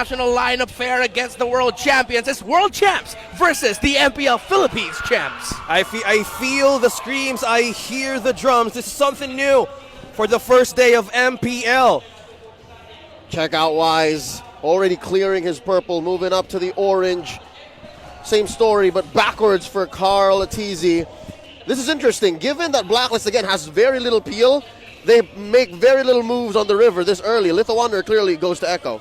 International lineup fair against the world champions. It's world champs versus the MPL Philippines champs. I feel the screams, I hear the drums. This is something new for the first day of MPL. Check out Wise, already clearing his purple, moving up to the orange. Same story, but backwards for Carl Atizi. This is interesting. Given that Blacklist, again, has very little peel, they make very little moves on the river this early. Lithuania clearly goes to Echo.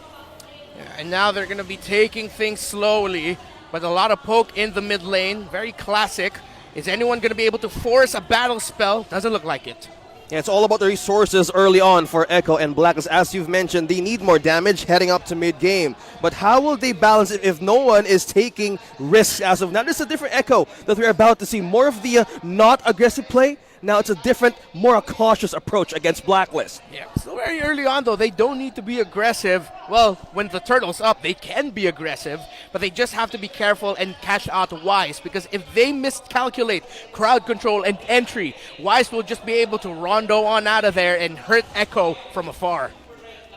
Yeah, and now they're going to be taking things slowly, but a lot of poke in the mid lane. Very classic. Is anyone going to be able to force a battle spell? Doesn't look like it. Yeah, it's all about the resources early on for Echo and Blacklist. As you've mentioned, they need more damage heading up to mid-game. But how will they balance it if no one is taking risks as of now? This is a different Echo that we're about to see. More of the not aggressive play. Now it's a different, more cautious approach against Blacklist. Yeah, still very early on though. They don't need to be aggressive. Well, when the turtle's up, they can be aggressive, but they just have to be careful and cash out Wise, because if they miscalculate crowd control and entry, Wise will just be able to rondo on out of there and hurt Echo from afar.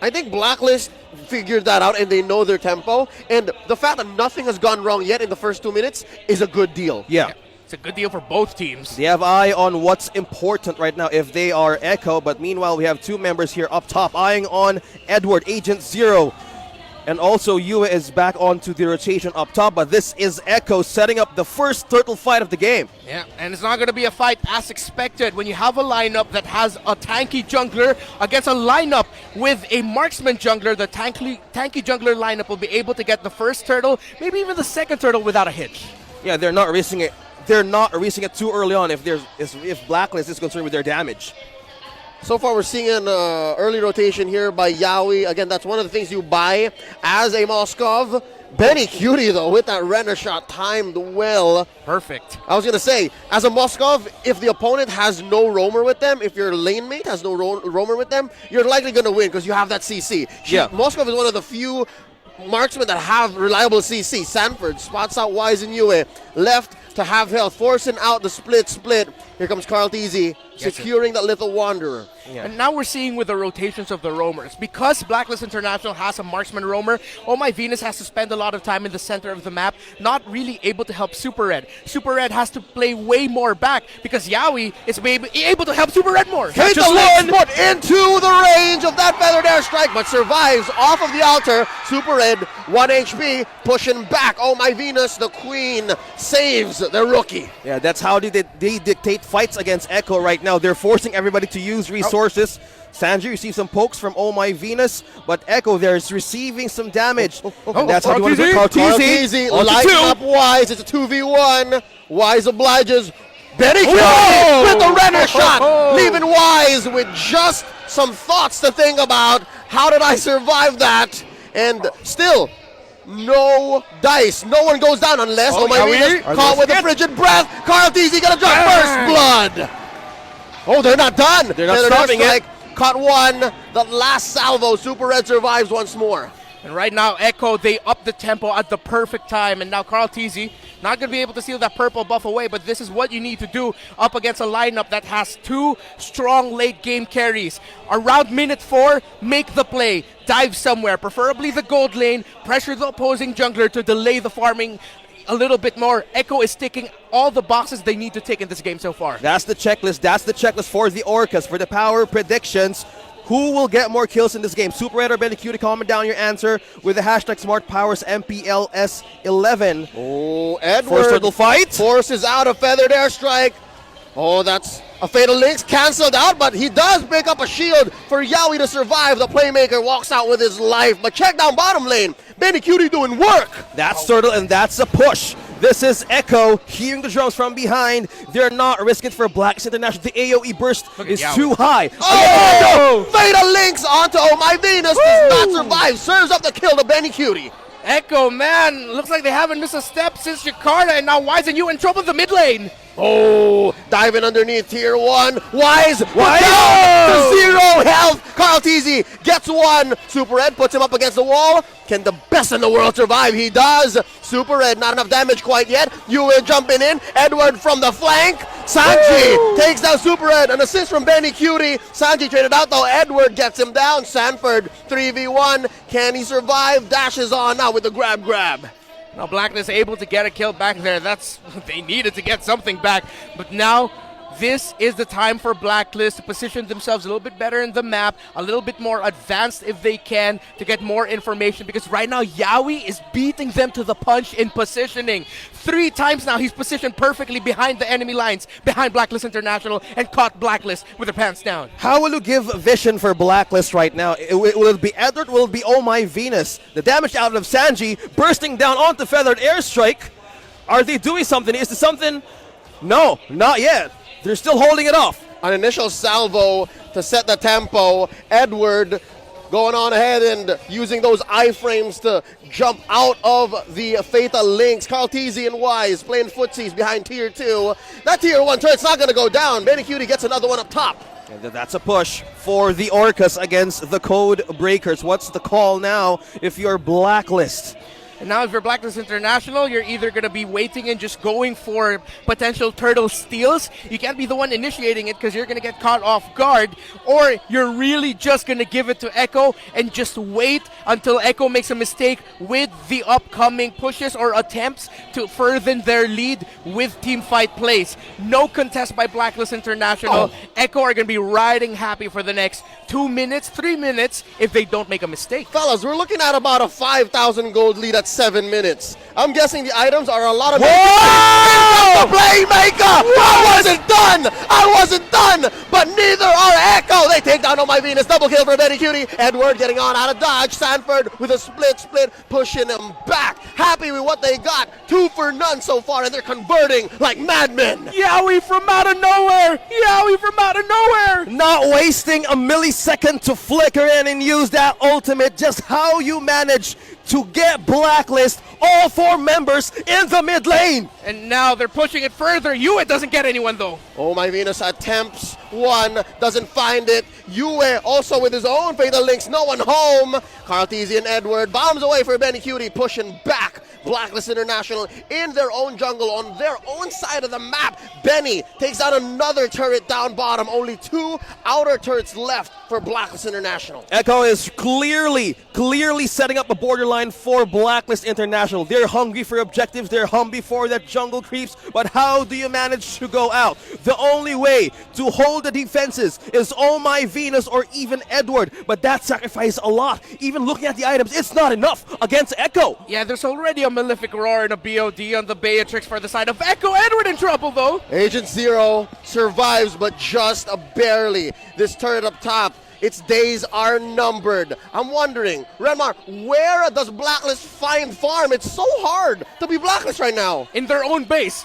I think Blacklist figured that out and they know their tempo, and the fact that nothing has gone wrong yet in the first 2 minutes is a good deal. Yeah. It's a good deal for both teams. They have eye on what's important right now if they are Echo, but meanwhile we have two members here up top eyeing on Edward, Agent Zero. And also Yue is back onto the rotation up top, but this is Echo setting up the first turtle fight of the game. Yeah, and it's not going to be a fight as expected when you have a lineup that has a tanky jungler against a lineup with a marksman jungler. The tanky jungler lineup will be able to get the first turtle, maybe even the second turtle without a hitch. Yeah, they're not risking it. They're not releasing it too early on if Blacklist is concerned with their damage. So far, we're seeing an early rotation here by Yaoi. Again, that's one of the things you buy as a Moskov. Benny Cutie, though, with that Renner shot timed well. Perfect. I was going to say, as a Moskov, if the opponent has no roamer with them, if your lane mate has no roamer with them, you're likely going to win because you have that CC. Yeah. Moskov is one of the few marksmen that have reliable CC. Sanford spots out Wise and Yue. Left to have health, forcing out the split. Here comes Carl Teasy, securing that little wanderer. Yeah. And now we're seeing with the rotations of the roamers, because Blacklist International has a marksman roamer, Oh My Venus has to spend a lot of time in the center of the map, not really able to help Super Red. Super Red has to play way more back because Yaoi is able to help Super Red more. Hit the one, put into the range of that feathered airstrike, but survives off of the altar. Super Red, 1 HP, pushing back. Oh My Venus, the queen, saves the rookie. Yeah, that's how they dictate fights against Echo right now. They're forcing everybody to use resources. Sanji receives some pokes from Oh My Venus, but Echo there is receiving some damage. And that's how you want to do Carl Teasy lighting up Wise. It's a 2v1. Wise obliges. Benny Cutie with the Renner shot, leaving Wise with just some thoughts to think about. How did I survive that? And still, no dice. No one goes down unless Oh My Venus caught with a frigid breath. Carl Teasy gonna jump first blood. Oh, they're not done. They're not stopping it. Caught one. The last salvo. Super Red survives once more. And right now, Echo, they up the tempo at the perfect time. And now Carl Teasy, not going to be able to steal that purple buff away, but this is what you need to do up against a lineup that has two strong late game carries. Around minute 4, make the play. Dive somewhere, preferably the gold lane. Pressure the opposing jungler to delay the farming a little bit more. Echo is ticking all the boxes they need to tick in this game so far. That's the checklist. That's the checklist for the Orcas, for the power predictions. Who will get more kills in this game? Super Red or Benny Cutie? Comment down your answer with the hashtag SmartPowers MPL S11. Oh, Edward. First turtle fight. Forces out a feathered airstrike. Oh, that's a Fatal Links canceled out, but he does pick up a shield for Yaoi to survive. The playmaker walks out with his life, but check down bottom lane. Benny Cutie doing work. That's turtle, and that's a push. This is Echo hearing the drums from behind. They're not risking it for Blacklist International. The AoE burst is too high. Oh! Fatal Links onto Oh My Venus. Does not survive. Serves up the kill to Benny Cutie. Echo, man, looks like they haven't missed a step since Jakarta, and now Wise and you in trouble in the mid lane. Oh, diving underneath tier 1. Wise down to 0 health. Carl Teasy gets one. Super Red puts him up against the wall. Can the best in the world survive? He does. Super Red, not enough damage quite yet. Yue jumping in. Edward from the flank. Sanji takes down Super Ed. An assist from Benny Cutie. Sanji traded out though. Edward gets him down. Sanford 3v1. Can he survive? Dashes on now with the grab. Now Blacklist able to get a kill back there. They needed to get something back. But now this is the time for Blacklist to position themselves a little bit better in the map, a little bit more advanced if they can, to get more information, because right now Yaoi is beating them to the punch in positioning. 3 times now he's positioned perfectly behind the enemy lines, behind Blacklist International, and caught Blacklist with their pants down. How will you give vision for Blacklist right now? Will it be Edward? Will it be Oh My Venus? The damage out of Sanji bursting down onto Feathered Airstrike. Are they doing something? Is there something? No, not yet. They're still holding it off. An initial salvo to set the tempo. Edward going on ahead and using those iframes to jump out of the Fatal Links. Carl Teasy and Wise playing footsies behind Tier 2. That Tier 1 turret's not going to go down. Benny Cutie gets another one up top. And that's a push for the Orcas against the Code Breakers. What's the call now if you're Blacklist? And now if you're Blacklist International, you're either going to be waiting and just going for potential turtle steals. You can't be the one initiating it because you're going to get caught off guard. Or you're really just going to give it to Echo and just wait until Echo makes a mistake with the upcoming pushes or attempts to further their lead with teamfight plays. No contest by Blacklist International. Echo are going to be riding happy for the next 2 minutes, 3 minutes if they don't make a mistake. Fellas, we're looking at about a 5,000 gold lead at 7 minutes. I'm guessing the items are a lot of... Whoa! The playmaker! I wasn't done! But neither are Echo! They take down Oh My Venus. Double kill for Benny Cutie. Edward getting on out of dodge. Sanford with a split, pushing him back. Happy with what they got. 2 for none so far, and they're converting like madmen. Yaoi from out of nowhere! Yaoi from out of nowhere! Not wasting a millisecond to flicker in and use that ultimate. Just how you manage to get Blacklist all 4 members in the mid lane. And now they're pushing it further. Yue doesn't get anyone though. Oh My Venus attempts one, doesn't find it. Yue also with his own Fatal Links, no one home. Cartesian Edward bombs away for Benny Cutie, pushing back. Blacklist International in their own jungle on their own side of the map. Benny takes out another turret down bottom. Only 2 outer turrets left for Blacklist International. Echo is clearly setting up a borderline for Blacklist International. They're hungry for objectives. They're hungry for that jungle creeps. But how do you manage to go out? The only way to hold the defenses is Oh My Venus or even Edward. But that sacrifices a lot. Even looking at the items, it's not enough against Echo. Yeah, there's already a Malefic Roar and a BOD on the Beatrix for the side of Echo. Edward in trouble though. Agent Zero survives, but just barely. This turret up top, its days are numbered. I'm wondering, Renmar, where does Blacklist find farm? It's so hard to be Blacklist right now. In their own base.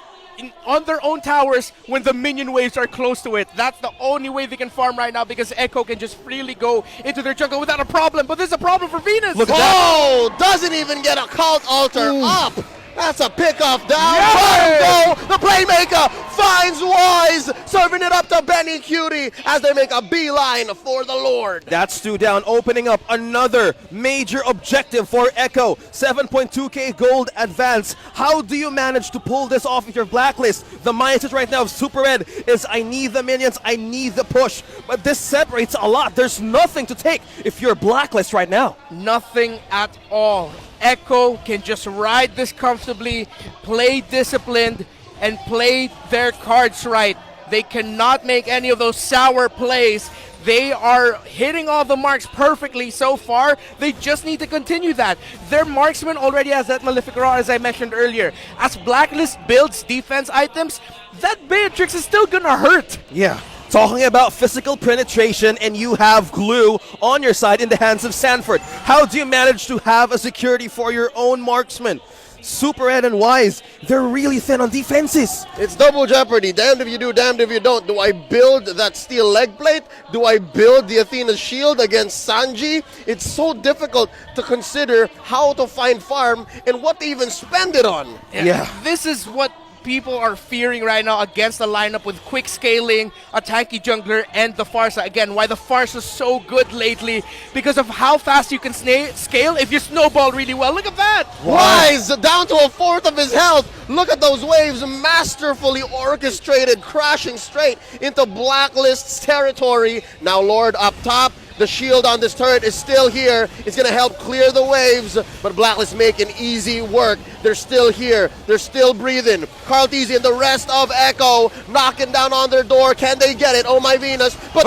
On their own towers when the minion waves are close to it. That's the only way they can farm right now because Echo can just freely go into their jungle without a problem. But there's a problem for Venus. Look at that. Doesn't even get a cult altar up. That's a pickoff down. Yeah. The playmaker finds Wise, serving it up to Benny Cutie as they make a beeline for the Lord. That's 2 down, opening up another major objective for Echo. 7.2k gold advance. How do you manage to pull this off if you're Blacklist? The mindset right now of Super Red is I need the minions, I need the push. But this separates a lot. There's nothing to take if you're Blacklist right now. Nothing at all. Echo can just ride this comfortably, play disciplined, and play their cards right. They cannot make any of those sour plays. They are hitting all the marks perfectly so far. They just need to continue that. Their marksman already has that Malefic Roar, as I mentioned earlier. As Blacklist builds defense items, that Beatrix is still gonna hurt. Yeah. Talking about physical penetration, and you have glue on your side in the hands of Sanford. How do you manage to have a security for your own marksman? Super Ed and Wise, they're really thin on defenses. It's double jeopardy. Damned if you do, damned if you don't. Do I build that steel leg plate? Do I build the Athena shield against Sanji? It's so difficult to consider how to find farm and what to even spend it on. Yeah. This is what people are fearing right now against the lineup with quick scaling, a tanky jungler, and the Farsa. Again, why the Farsa is so good lately, because of how fast you can scale if you snowball really well. Look at that! Wise down to a fourth of his health. Look at those waves, masterfully orchestrated, crashing straight into Blacklist's territory. Now Lord up top. The shield on this turret is still here. It's going to help clear the waves, but Blacklist making easy work. They're still here. They're still breathing. Carl Tizzy and the rest of Echo knocking down on their door. Can they get it? Oh my Venus. But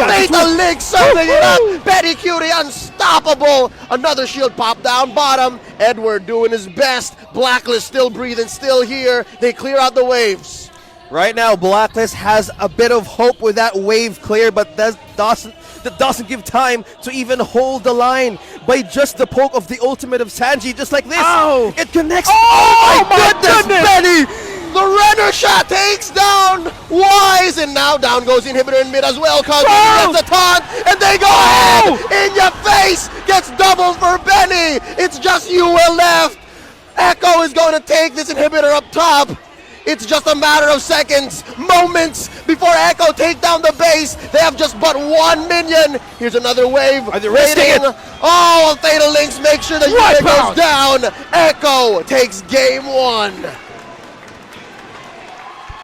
Beta Link serving it up. Betty Cutie unstoppable. Another shield pop down bottom. Edward doing his best. Blacklist still breathing, still here. They clear out the waves. Right now, Blacklist has a bit of hope with that wave clear, but that doesn't give time to even hold the line. By just the poke of the ultimate of Sanji, just like this, it connects. Oh my goodness, Benny! The Renner shot takes down Wise, and now down goes the inhibitor in mid as well. Carl gets the taunt, and they go ahead in your face. Gets double for Benny. It's just Yuel left. Echo is going to take this inhibitor up top. It's just a matter of seconds, moments before Echo take down the base. They have just but one minion. Here's another wave. Are they risking it? Oh, Fatal Links make sure the unit goes down. Echo takes game one.